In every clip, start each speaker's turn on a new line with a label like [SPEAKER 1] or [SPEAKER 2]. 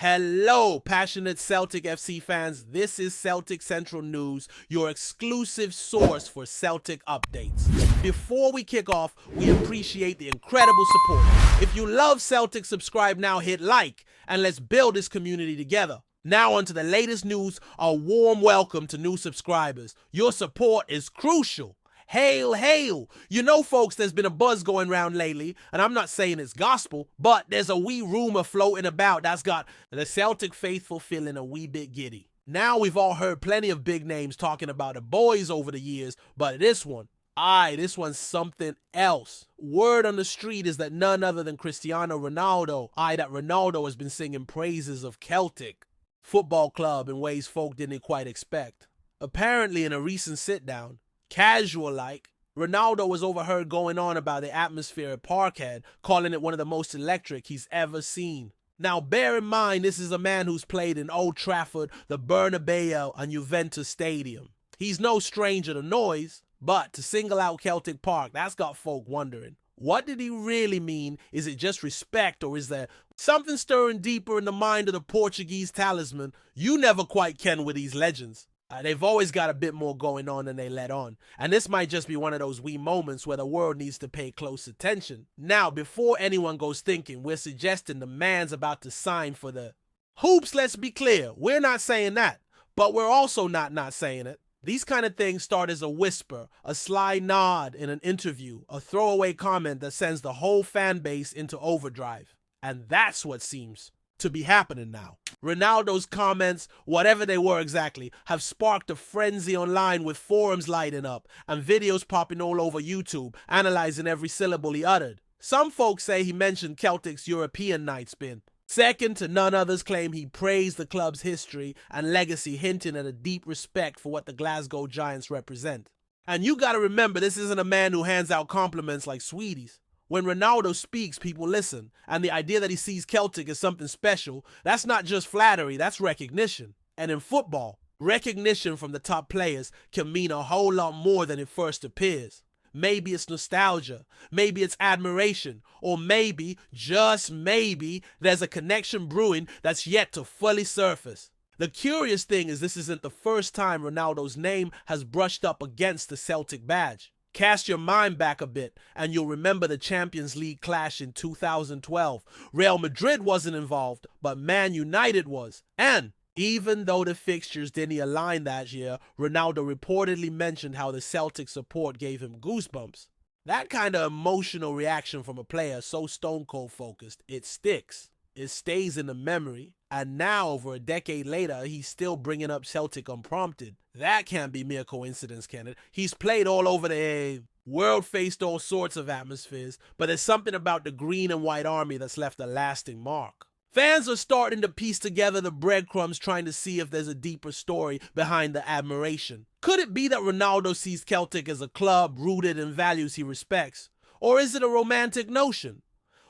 [SPEAKER 1] Hello, passionate Celtic FC fans. This is Celtic Central News, your exclusive source for Celtic updates. Before we kick off, we appreciate the incredible support. If you love Celtic, subscribe now, hit like, and let's build this community together. Now on to the latest news, a warm welcome to new subscribers. Your support is crucial. Hail, hail! You know, folks, there's been a buzz going around lately, and I'm not saying it's gospel, but there's a wee rumor floating about that's got the Celtic faithful feeling a wee bit giddy. Now we've all heard plenty of big names talking about the boys over the years, but this one's something else. Word on the street is that none other than Cristiano Ronaldo, that Ronaldo has been singing praises of Celtic Football Club in ways folk didn't quite expect. Apparently in a recent sit-down, casual-like, Ronaldo was overheard going on about the atmosphere at Parkhead, calling it one of the most electric he's ever seen. Now, bear in mind, this is a man who's played in Old Trafford, the Bernabeu, and Juventus Stadium. He's no stranger to noise, but to single out Celtic Park, that's got folk wondering. What did he really mean? Is it just respect, or is there something stirring deeper in the mind of the Portuguese talisman? You never quite ken with these legends. They've always got a bit more going on than they let on. And this might just be one of those wee moments where the world needs to pay close attention. Now, before anyone goes thinking we're suggesting the man's about to sign for the hoops, let's be clear. We're not saying that. But we're also not saying it. These kind of things start as a whisper, a sly nod in an interview, a throwaway comment that sends the whole fan base into overdrive. And that's what seems to be happening now. Ronaldo's comments, whatever they were exactly, have sparked a frenzy online with forums lighting up and videos popping all over YouTube, analyzing every syllable he uttered. Some folks say he mentioned Celtic's European night spin. Second to none others claim he praised the club's history and legacy, hinting at a deep respect for what the Glasgow Giants represent. And you gotta remember, this isn't a man who hands out compliments like sweeties. When Ronaldo speaks, people listen, and the idea that he sees Celtic as something special, that's not just flattery, that's recognition. And in football, recognition from the top players can mean a whole lot more than it first appears. Maybe it's nostalgia, maybe it's admiration, or maybe, just maybe, there's a connection brewing that's yet to fully surface. The curious thing is this isn't the first time Ronaldo's name has brushed up against the Celtic badge. Cast your mind back a bit, and you'll remember the Champions League clash in 2012. Real Madrid wasn't involved, but Man United was. And even though the fixtures didn't align that year, Ronaldo reportedly mentioned how the Celtic support gave him goosebumps. That kind of emotional reaction from a player so stone-cold focused, it sticks. It stays in the memory, and now, over a decade later, he's still bringing up Celtic unprompted. That can't be mere coincidence, can it? He's played all over the world, faced all sorts of atmospheres, but there's something about the green and white army that's left a lasting mark. Fans are starting to piece together the breadcrumbs, trying to see if there's a deeper story behind the admiration. Could it be that Ronaldo sees Celtic as a club rooted in values he respects? Or is it a romantic notion?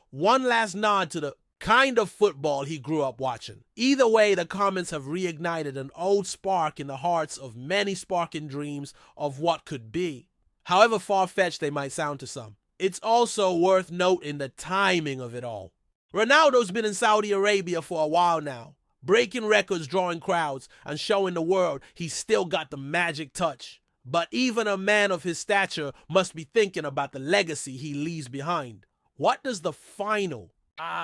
[SPEAKER 1] One last nod to the kind of football he grew up watching. Either way, the comments have reignited an old spark in the hearts of many sparking dreams of what could be, however far-fetched they might sound to some. It's also worth noting the timing of it all. Ronaldo's been in Saudi Arabia for a while now, breaking records, drawing crowds, and showing the world he's still got the magic touch. But even a man of his stature must be thinking about the legacy he leaves behind. What does the final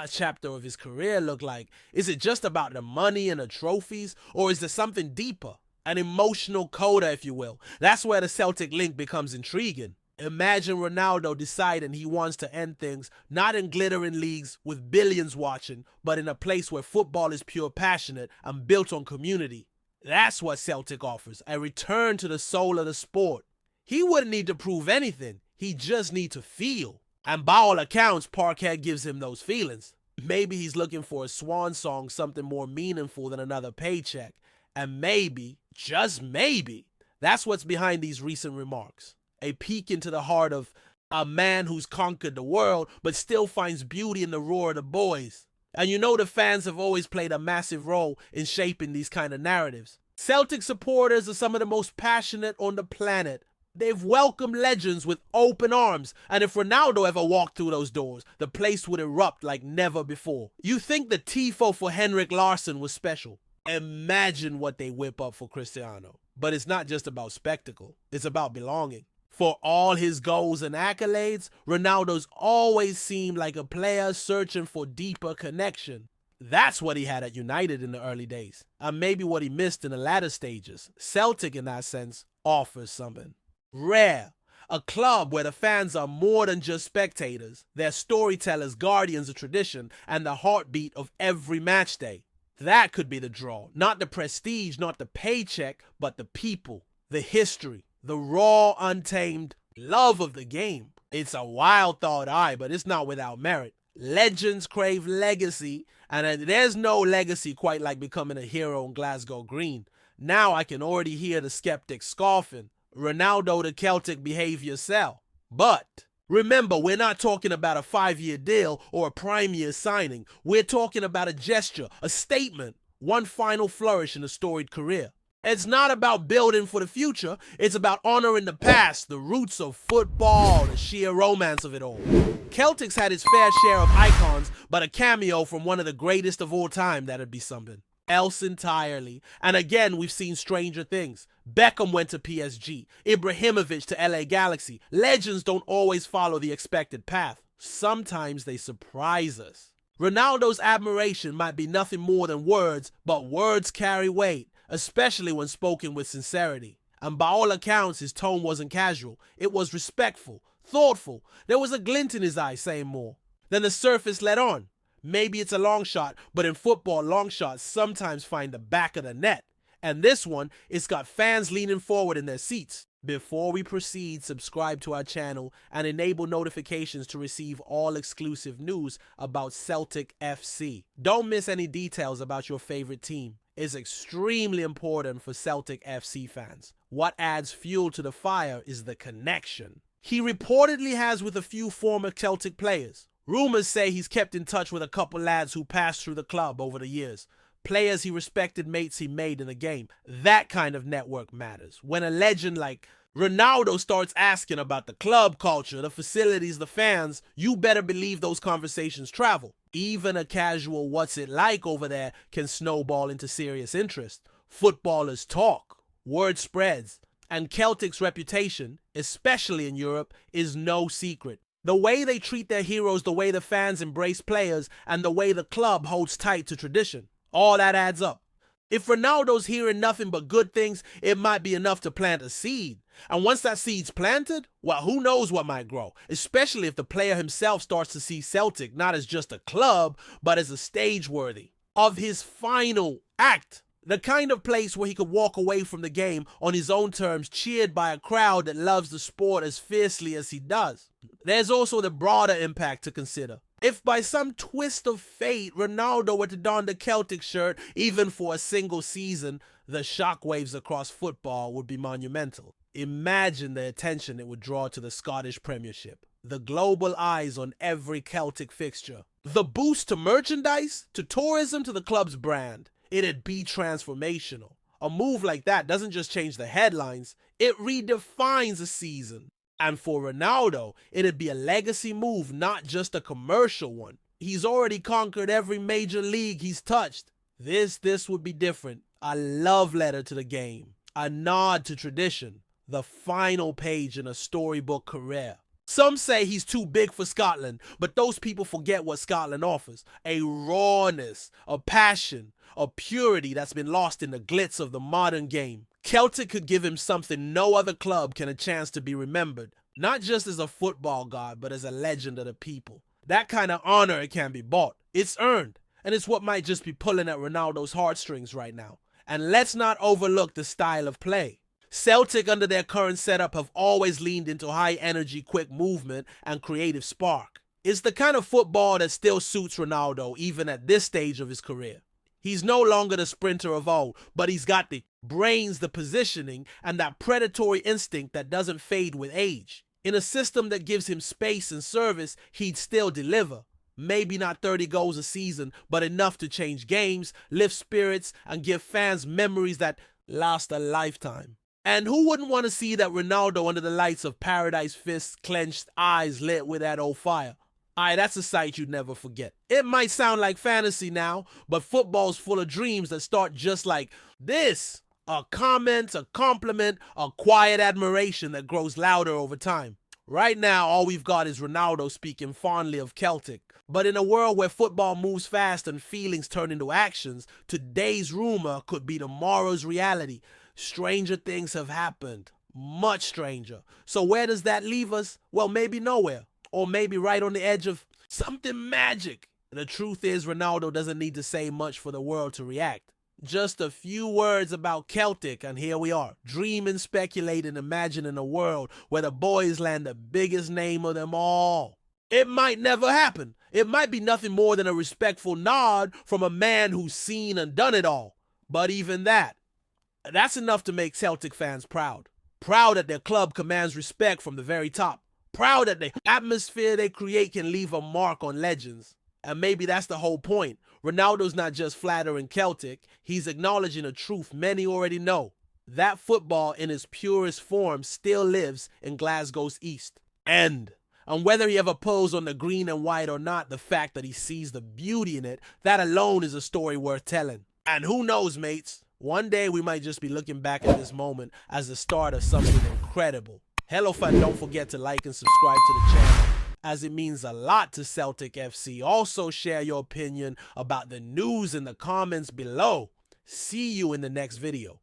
[SPEAKER 1] chapter of his career look like? Is it just about the money and the trophies, or is there something deeper? An emotional coda, if you will. That's where the Celtic link becomes intriguing. Imagine Ronaldo deciding he wants to end things not in glittering leagues with billions watching, but in a place where football is pure passionate and built on community. That's what Celtic offers, a return to the soul of the sport. He wouldn't need to prove anything, he just need to feel. And by all accounts, Parkhead gives him those feelings. Maybe he's looking for a swan song, something more meaningful than another paycheck. And maybe, just maybe, that's what's behind these recent remarks. A peek into the heart of a man who's conquered the world, but still finds beauty in the roar of the boys. And you know the fans have always played a massive role in shaping these kind of narratives. Celtic supporters are some of the most passionate on the planet. They've welcomed legends with open arms, and if Ronaldo ever walked through those doors, the place would erupt like never before. You think the tifo for Henrik Larsson was special? Imagine what they whip up for Cristiano. But it's not just about spectacle, it's about belonging. For all his goals and accolades, Ronaldo's always seemed like a player searching for deeper connection. That's what he had at United in the early days, and maybe what he missed in the latter stages. Celtic, in that sense, offers something rare. A club where the fans are more than just spectators. They're storytellers, guardians of tradition, and the heartbeat of every match day. That could be the draw. Not the prestige, not the paycheck, but the people, the history, the raw, untamed love of the game. It's a wild thought, but it's not without merit. Legends crave legacy, and there's no legacy quite like becoming a hero in Glasgow Green. Now I can already hear the skeptics scoffing. Ronaldo the Celtic behavior sell. But remember, we're not talking about a 5-year deal or a prime year signing. We're talking about a gesture, a statement, one final flourish in a storied career. It's not about building for the future. It's about honoring the past, the roots of football, the sheer romance of it all. Celtic's had its fair share of icons, but a cameo from one of the greatest of all time, that'd be something else entirely. And again, we've seen stranger things. Beckham went to PSG, Ibrahimovic to LA Galaxy. Legends don't always follow the expected path. Sometimes they surprise us. Ronaldo's admiration might be nothing more than words, but words carry weight, especially when spoken with sincerity. And by all accounts, his tone wasn't casual. It was respectful, thoughtful. There was a glint in his eye saying more than the surface let on. Maybe it's a long shot, but in football, long shots sometimes find the back of the net. And this one, it's got fans leaning forward in their seats. Before we proceed, subscribe to our channel and enable notifications to receive all exclusive news about Celtic FC. Don't miss any details about your favorite team. It's extremely important for Celtic FC fans. What adds fuel to the fire is the connection he reportedly has with a few former Celtic players. Rumors say he's kept in touch with a couple lads who passed through the club over the years. Players he respected, mates he made in the game. That kind of network matters. When a legend like Ronaldo starts asking about the club culture, the facilities, the fans, you better believe those conversations travel. Even a casual "what's it like over there" can snowball into serious interest. Footballers talk, word spreads, and Celtic's reputation, especially in Europe, is no secret. The way they treat their heroes, the way the fans embrace players, and the way the club holds tight to tradition. All that adds up. If Ronaldo's hearing nothing but good things, it might be enough to plant a seed. And once that seed's planted, well, who knows what might grow, especially if the player himself starts to see Celtic not as just a club, but as a stage worthy of his final act. The kind of place where he could walk away from the game on his own terms, cheered by a crowd that loves the sport as fiercely as he does. There's also the broader impact to consider. If by some twist of fate Ronaldo were to don the Celtic shirt, even for a single season, the shockwaves across football would be monumental. Imagine the attention it would draw to the Scottish Premiership, the global eyes on every Celtic fixture, the boost to merchandise, to tourism, to the club's brand. It'd be transformational. A move like that doesn't just change the headlines, it redefines a season. And for Ronaldo, it'd be a legacy move, not just a commercial one. He's already conquered every major league he's touched. This would be different. A love letter to the game, a nod to tradition, the final page in a storybook career. Some say he's too big for Scotland, but those people forget what Scotland offers. A rawness, a passion, a purity that's been lost in the glitz of the modern game. Celtic could give him something no other club can, a chance to be remembered. Not just as a football god, but as a legend of the people. That kind of honor, it can't be bought. It's earned. And it's what might just be pulling at Ronaldo's heartstrings right now. And let's not overlook the style of play. Celtic, under their current setup, have always leaned into high energy, quick movement, and creative spark. It's the kind of football that still suits Ronaldo, even at this stage of his career. He's no longer the sprinter of old, but he's got the brains, the positioning, and that predatory instinct that doesn't fade with age. In a system that gives him space and service, he'd still deliver. Maybe not 30 goals a season, but enough to change games, lift spirits, and give fans memories that last a lifetime. And who wouldn't want to see that Ronaldo under the lights of paradise, fists clenched, eyes lit with that old fire? Aye, that's a sight you'd never forget. It might sound like fantasy now, but football's full of dreams that start just like this. A comment, a compliment, a quiet admiration that grows louder over time. Right now, all we've got is Ronaldo speaking fondly of Celtic. But in a world where football moves fast and feelings turn into actions, today's rumor could be tomorrow's reality. Stranger things have happened. Much stranger. So where does that leave us? Well, maybe nowhere. Or maybe right on the edge of something magic. The truth is, Ronaldo doesn't need to say much for the world to react. Just a few words about Celtic, and here we are, dreaming, speculating, imagining a world where the boys land the biggest name of them all. It might never happen. It might be nothing more than a respectful nod from a man who's seen and done it all. But even that's enough to make Celtic fans proud. Proud that their club commands respect from the very top. Proud that the atmosphere they create can leave a mark on legends. And maybe that's the whole point. Ronaldo's not just flattering Celtic, he's acknowledging a truth many already know. That football in its purest form still lives in Glasgow's East. And whether he ever posed on the green and white or not, the fact that he sees the beauty in it, that alone is a story worth telling. And who knows, mates? One day we might just be looking back at this moment as the start of something incredible. Hello fam, don't forget to like and subscribe to the channel, as it means a lot to Celtic FC. Also share your opinion about the news in the comments below. See you in the next video.